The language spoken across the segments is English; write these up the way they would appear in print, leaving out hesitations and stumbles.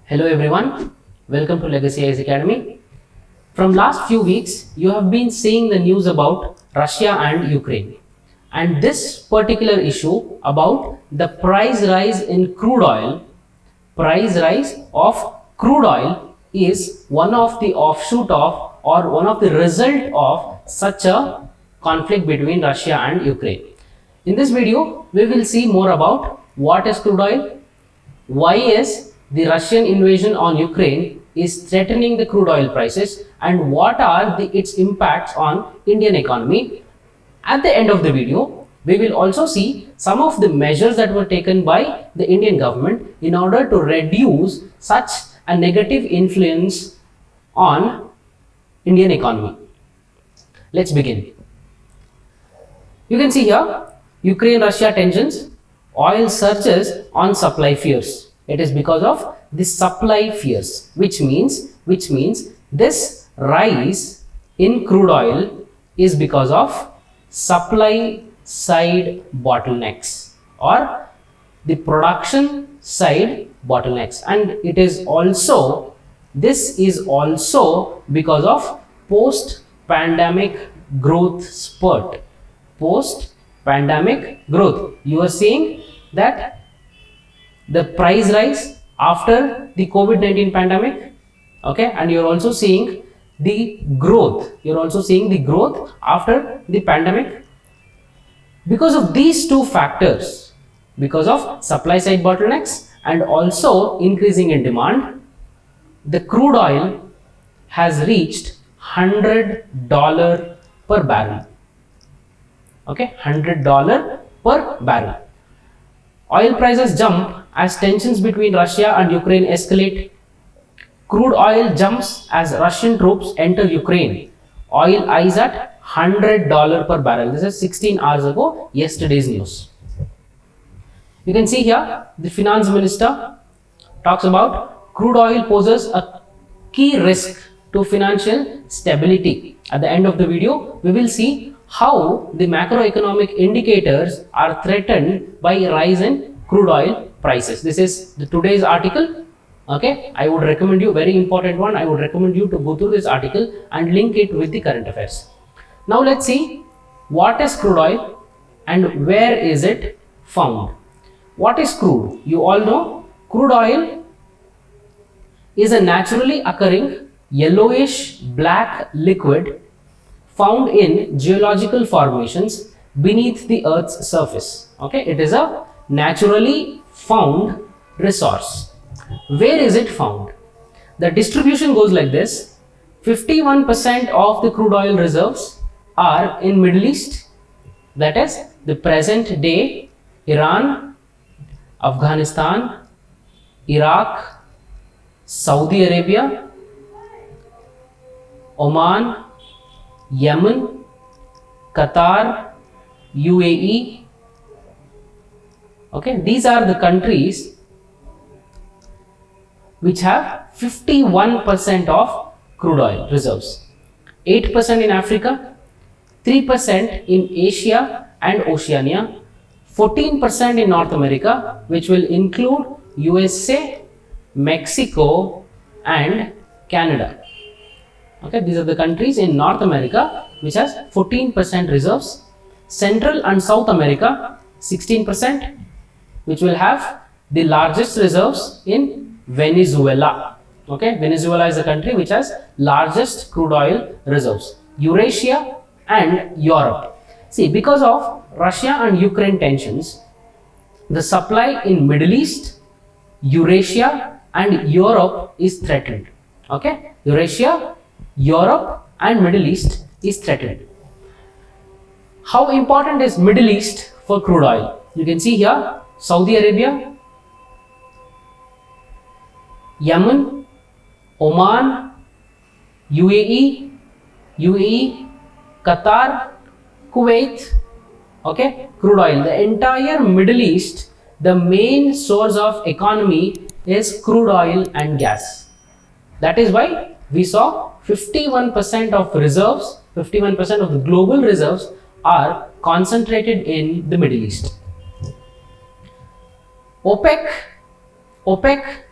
Hello everyone, welcome to Legacy IAS Academy. From last few weeks, you have been seeing the news about Russia and Ukraine. And this particular issue about the price rise in crude oil, is one of the offshoot of or one of the result of such a conflict between Russia and Ukraine. In this video, we will see more about what is crude oil, why is the Russian invasion on Ukraine is threatening the crude oil prices, and what are its impacts on Indian economy. At the end of the video, we will also see some of the measures that were taken by the Indian government in order to reduce such a negative influence on Indian economy. Let's begin. You can see here Ukraine-Russia tensions, oil surges on supply fears. It is because of the supply fears, which means this rise in crude oil is because of supply side bottlenecks or the production side bottlenecks, and this is also because of post-pandemic growth spurt. Post-pandemic growth, you are seeing that the price rise after the COVID-19 pandemic, okay, and you're also seeing the growth. After the pandemic. Because of these two factors, because of supply side bottlenecks and also increasing in demand, the crude oil has reached $100 per barrel. Okay, $100 per barrel. Oil prices jump as tensions between Russia and Ukraine escalate. Crude oil jumps as Russian troops enter Ukraine. Oil eyes at $100 per barrel. This is 16 hours ago, yesterday's news. You can see here the finance minister talks about crude oil poses a key risk to financial stability. At the end of the video, we will see how the macroeconomic indicators are threatened by a rise in crude oil prices. This is today's article. Okay, I would recommend you, very important one, I would recommend you to go through this article and link it with the current affairs. Now let's see what is crude oil and where is it found. What is crude? You all know crude oil is a naturally occurring yellowish black liquid found in geological formations beneath the Earth's surface. Okay, it is a naturally found resource. Where is it found? The distribution goes like this: 51% of the crude oil reserves are in Middle East, that is the present day Iran, Afghanistan, Iraq, Saudi Arabia, Oman, Yemen, Qatar, UAE. Okay, these are the countries which have 51% of crude oil reserves. 8% in Africa, 3% in Asia and Oceania, 14% in North America, which will include USA, Mexico and Canada. Okay, these are the countries in North America which has 14% reserves. Central and South America 16%, which will have the largest reserves in Venezuela. Okay, Venezuela is a country which has largest crude oil reserves. Eurasia and Europe. See, because of Russia and Ukraine tensions, the supply in Middle East, Eurasia and Europe is threatened. Okay, Eurasia, Europe and Middle East is threatened. How important is Middle East for crude oil? You can see here Saudi Arabia, Yemen, Oman, UAE, Qatar, Kuwait. Okay, crude oil. The entire Middle East, the main source of economy is crude oil and gas. That is why we saw 51% of reserves, 51% of the global reserves are concentrated in the Middle East. OPEC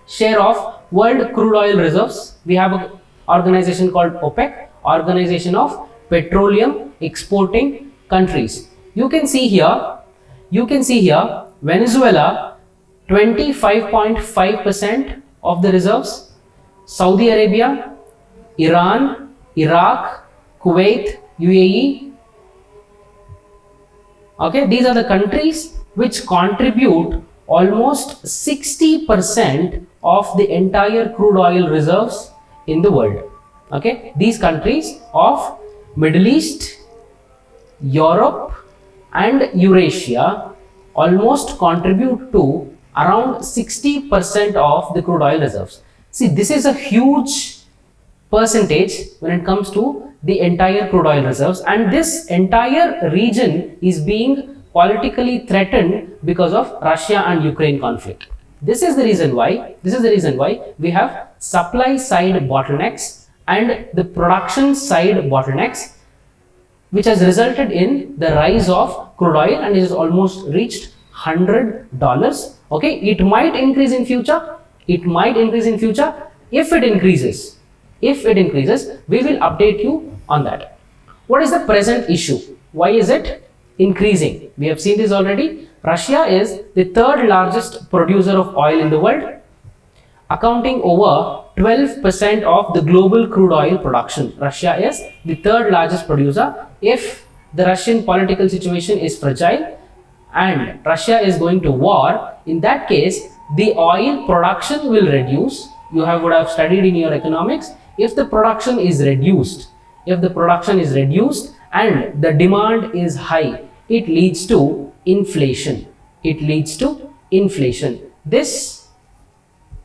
share of world crude oil reserves, we have an organization called OPEC, Organization of Petroleum Exporting Countries. You can see here, Venezuela 25.5% of the reserves, Saudi Arabia, Iran, Iraq, Kuwait, UAE. Okay, these are the countries which contribute almost 60% of the entire crude oil reserves in the world. Okay, these countries of Middle East, Europe and Eurasia almost contribute to around 60% of the crude oil reserves. See, this is a huge percentage when it comes to the entire crude oil reserves, and this entire region is being politically threatened because of Russia and Ukraine conflict. This is the reason why we have supply side bottlenecks and the production side bottlenecks, which has resulted in the rise of crude oil, and it has almost reached $100. Okay, it might increase in future. If it increases, we will update you on that. What is the present issue? Why is it increasing? We have seen this already. Russia is the third largest producer of oil in the world, accounting over 12% of the global crude oil production. Russia is the third largest producer. If the Russian political situation is fragile and Russia is going to war, in that case the oil production will reduce. You would have studied in your economics, if the production is reduced and the demand is high, it leads to inflation. This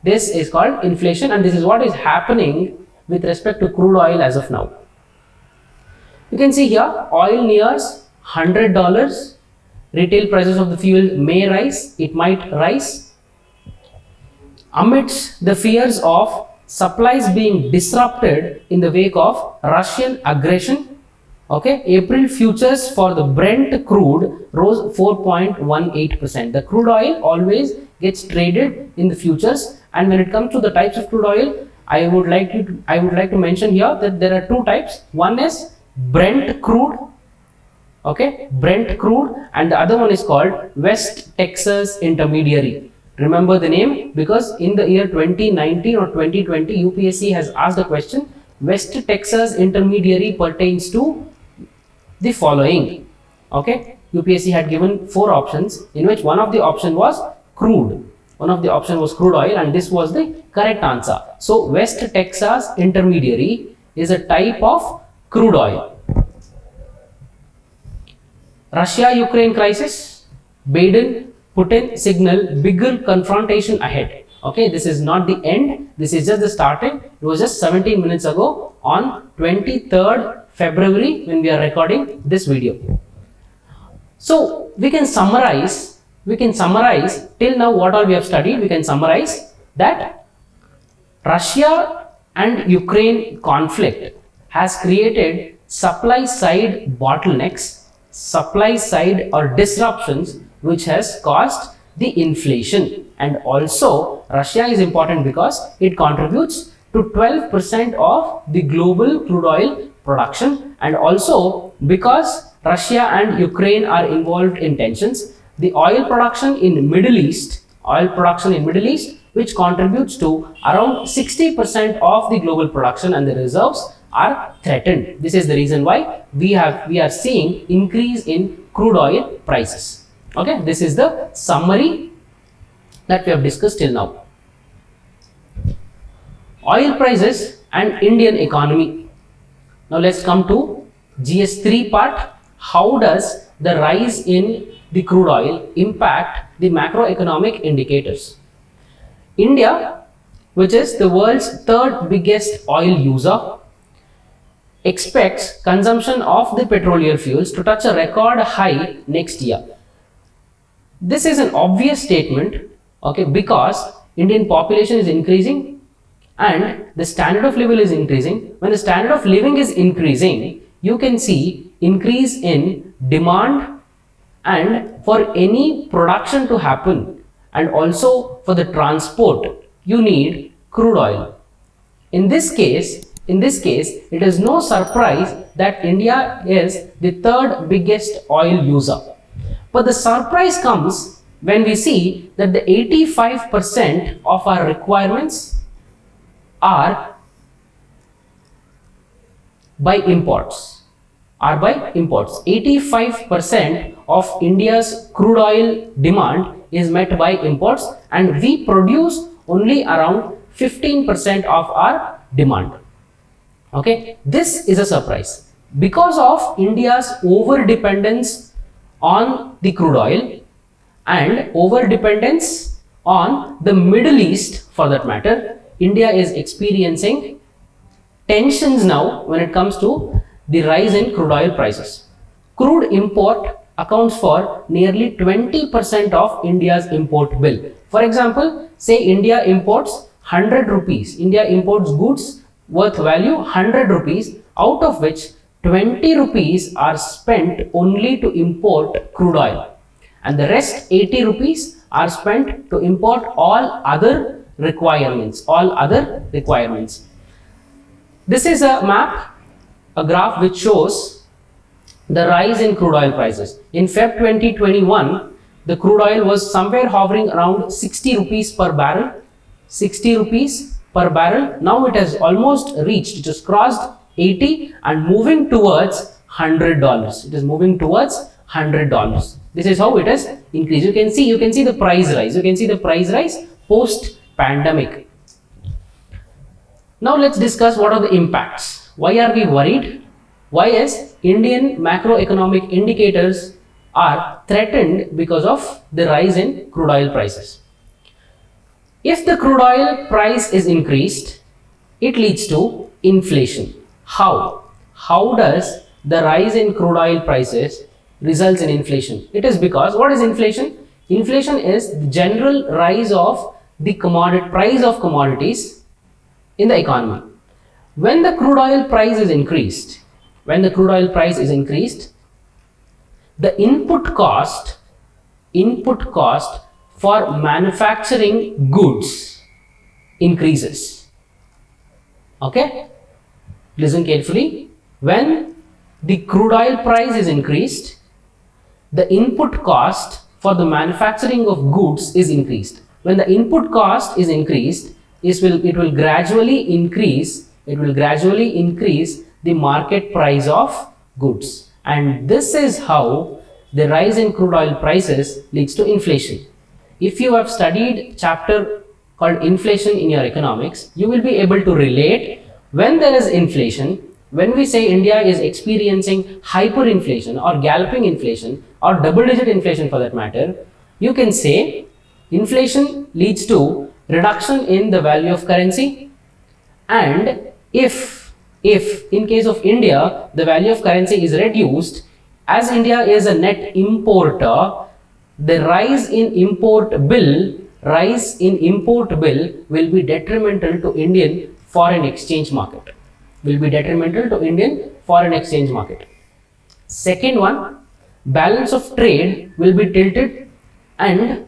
is called inflation, and this is what is happening with respect to crude oil as of now. You can see here, oil nears $100. Retail prices of the fuel may rise, it might rise. Amidst the fears of supplies being disrupted in the wake of Russian aggression, okay, April futures for the Brent crude rose 4.18%. The crude oil always gets traded in the futures, and when it comes to the types of crude oil, I would like to mention here that there are two types. One is Brent crude, okay, Brent crude, and the other one is called West Texas Intermediary. Remember the name because in the year 2019 or 2020 UPSC has asked the question, West Texas Intermediary pertains to the following. Okay, UPSC had given 4 options, in which one of the option was crude. One of the option was crude oil, and this was the correct answer. So West Texas Intermediary is a type of crude oil. Russia-Ukraine crisis, Biden-Putin signal bigger confrontation ahead. Okay, this is not the end, this is just the starting. It was just 17 minutes ago on 23rd February when we are recording this video. So we can summarize till now what all we have studied. We can summarize that Russia and Ukraine conflict has created supply side bottlenecks, supply side or disruptions, which has caused the inflation. And also Russia is important because it contributes to 12% of the global crude oil production, and also because Russia and Ukraine are involved in tensions, the oil production in Middle East, which contributes to around 60% of the global production, and the reserves are threatened. This is the reason why we are seeing increase in crude oil prices. Okay, this is the summary that we have discussed till now. Oil prices and Indian economy. Now let's come to GS3 part. How does the rise in the crude oil impact the macroeconomic indicators? India, which is the world's third biggest oil user, expects consumption of the petroleum fuels to touch a record high next year. This is an obvious statement, okay, because Indian population is increasing and the standard of living is increasing. When the standard of living is increasing, you can see increase in demand, and for any production to happen and also for the transport, you need crude oil. In this case, it is no surprise that India is the third biggest oil user. But the surprise comes when we see that the 85% of our requirements are by imports. 85% of India's crude oil demand is met by imports, and we produce only around 15% of our demand. Okay, this is a surprise because of India's over dependence on the crude oil and over dependence on the Middle East for that matter. India is experiencing tensions now when it comes to the rise in crude oil prices. Crude import accounts for nearly 20% of India's import bill. For example, say India imports 100 rupees. India imports goods worth value 100 rupees, out of which 20 rupees are spent only to import crude oil, and the rest 80 rupees are spent to import all other requirements. This is a map, a graph which shows the rise in crude oil prices. In Feb 2021, the crude oil was somewhere hovering around 60 rupees per barrel. 60 rupees per barrel. Now it has almost reached, it has crossed 80 and moving towards $100. It is moving towards $100. This is how it has increased. You can see the price rise. You can see the price rise post pandemic. Now let's discuss what are the impacts. Why are we worried? Why is Indian macroeconomic indicators are threatened because of the rise in crude oil prices? If the crude oil price is increased, it leads to inflation. How? How does the rise in crude oil prices results in inflation? It is because, what is inflation? Inflation is the general rise of the price of commodities in the economy. When the crude oil price is increased, the input cost for manufacturing goods increases. Okay, listen carefully. When the crude oil price is increased, the input cost for the manufacturing of goods is increased. When the input cost is increased, it will gradually increase the market price of goods, and this is how the rise in crude oil prices leads to inflation. If you have studied chapter called inflation in your economics, you will be able to relate when there is inflation. When we say India is experiencing hyperinflation or galloping inflation or double-digit inflation for that matter, you can say inflation leads to reduction in the value of currency, and if in case of India the value of currency is reduced, as India is a net importer, the rise in import bill will be detrimental to Indian foreign exchange market. Second one, balance of trade will be tilted, and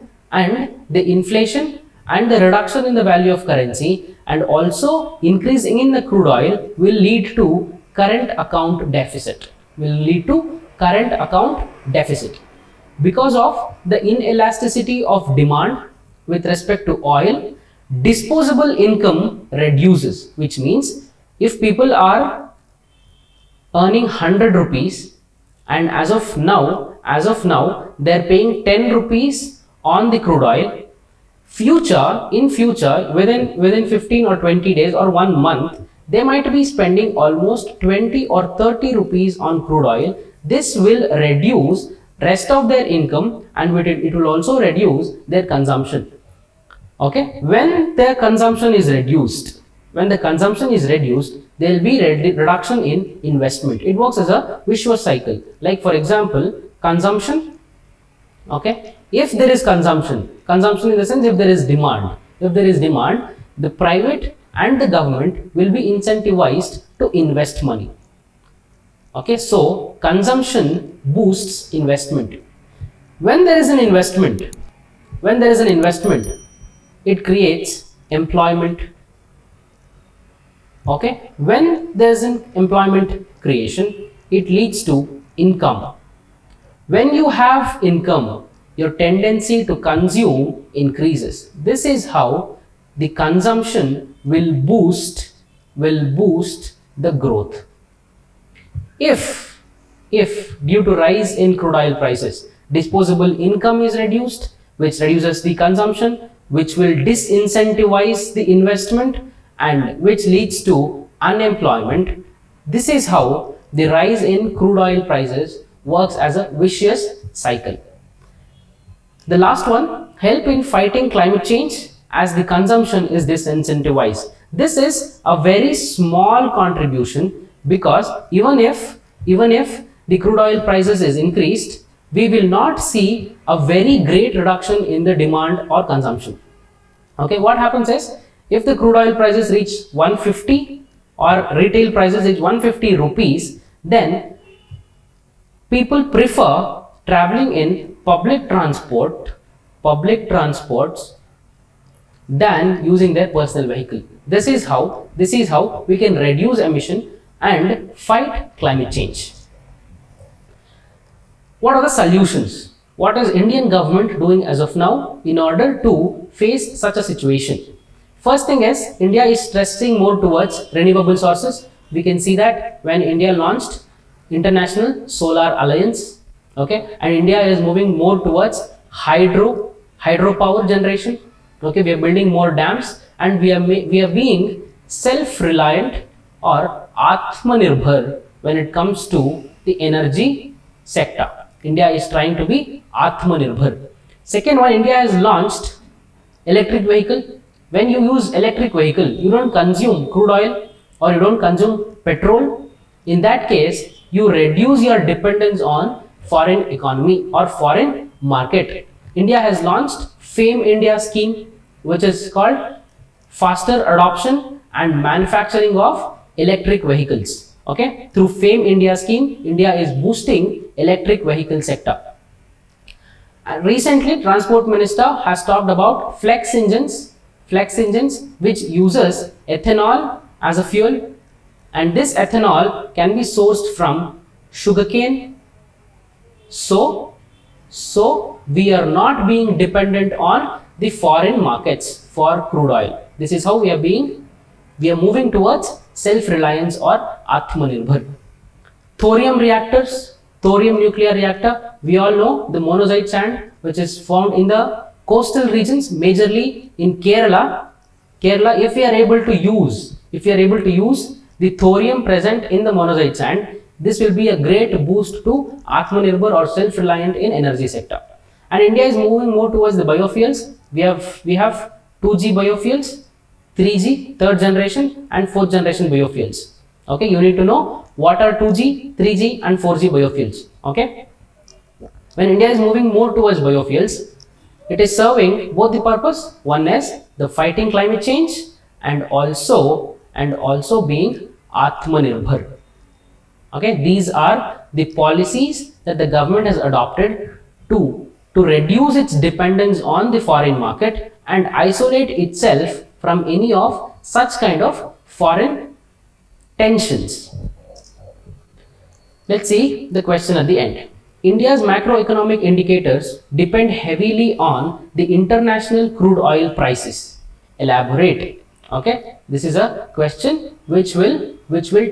the inflation and the reduction in the value of currency and also increasing in the crude oil will lead to current account deficit. Because of the inelasticity of demand with respect to oil, disposable income reduces, which means if people are earning 100 rupees and as of now they are paying 10 rupees on the crude oil, in future within 15 or 20 days or 1 month, they might be spending almost 20 or 30 rupees on crude oil. This will reduce rest of their income, and it will also reduce their consumption. Okay, when their consumption is reduced, there will be reduction in investment. It works as a vicious cycle. Like for example, consumption. Okay, if there is consumption in the sense, if there is demand, the private and the government will be incentivized to invest money. Okay, so consumption boosts investment. When there is an investment, it creates employment, Okay, when there's an employment creation, it leads to income. When you have income, your tendency to consume increases. This is how the consumption will boost the growth. If due to rise in crude oil prices, disposable income is reduced, which reduces the consumption, which will disincentivize the investment, and which leads to unemployment. This is how the rise in crude oil prices works as a vicious cycle. The last one, help in fighting climate change as the consumption is disincentivized. This is a very small contribution, because even if the crude oil prices is increased, we will not see a very great reduction in the demand or consumption. Okay, what happens is, if the crude oil prices reach 150 or retail prices reach 150 rupees, then people prefer traveling in public transports than using their personal vehicle. This is how we can reduce emission and fight climate change. What are the solutions? What is Indian government doing as of now in order to face such a situation? First thing is, India is stressing more towards renewable sources. We can see that when India launched International Solar Alliance, okay, and India is moving more towards hydropower generation. Okay, we are building more dams, and we are being self-reliant or Atmanirbhar when it comes to the energy sector. India is trying to be Atmanirbhar. Second one, India has launched electric vehicle. When you use electric vehicle, you don't consume crude oil or you don't consume petrol. In that case, you reduce your dependence on foreign economy or foreign market. India has launched FAME India scheme, which is called faster adoption and manufacturing of electric vehicles. Okay, through FAME India scheme, India is boosting electric vehicle sector. And recently, Transport Minister has talked about flex engines which uses ethanol as a fuel, and this ethanol can be sourced from sugarcane. So we are not being dependent on the foreign markets for crude oil. This is how we are moving towards self-reliance or Atmanirbhar. Thorium reactors, thorium nuclear reactor, we all know the monazite sand which is found in the coastal regions, majorly in Kerala. If we are able to use the thorium present in the monazite sand, this will be a great boost to Atmanirbhar or self-reliant in energy sector. And India is moving more towards the biofuels. We have 2G biofuels, 3G, third generation, and fourth generation biofuels. Okay, you need to know what are 2G, 3G, and 4G biofuels. Okay, when India is moving more towards biofuels, it is serving both the purpose. One is the fighting climate change, and also being Atmanirbhar. Okay, these are the policies that the government has adopted to reduce its dependence on the foreign market and isolate itself from any of such kind of foreign tensions. Let's see the question at the end. India's macroeconomic indicators depend heavily on the international crude oil prices. Elaborate. Okay, this is a question which will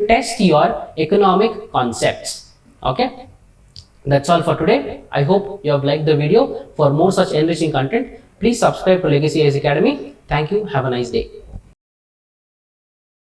test your economic concepts. Okay, that's all for today. I hope you have liked the video. For more such enriching content, please subscribe to Legacy IAS Academy. Thank you. Have a nice day.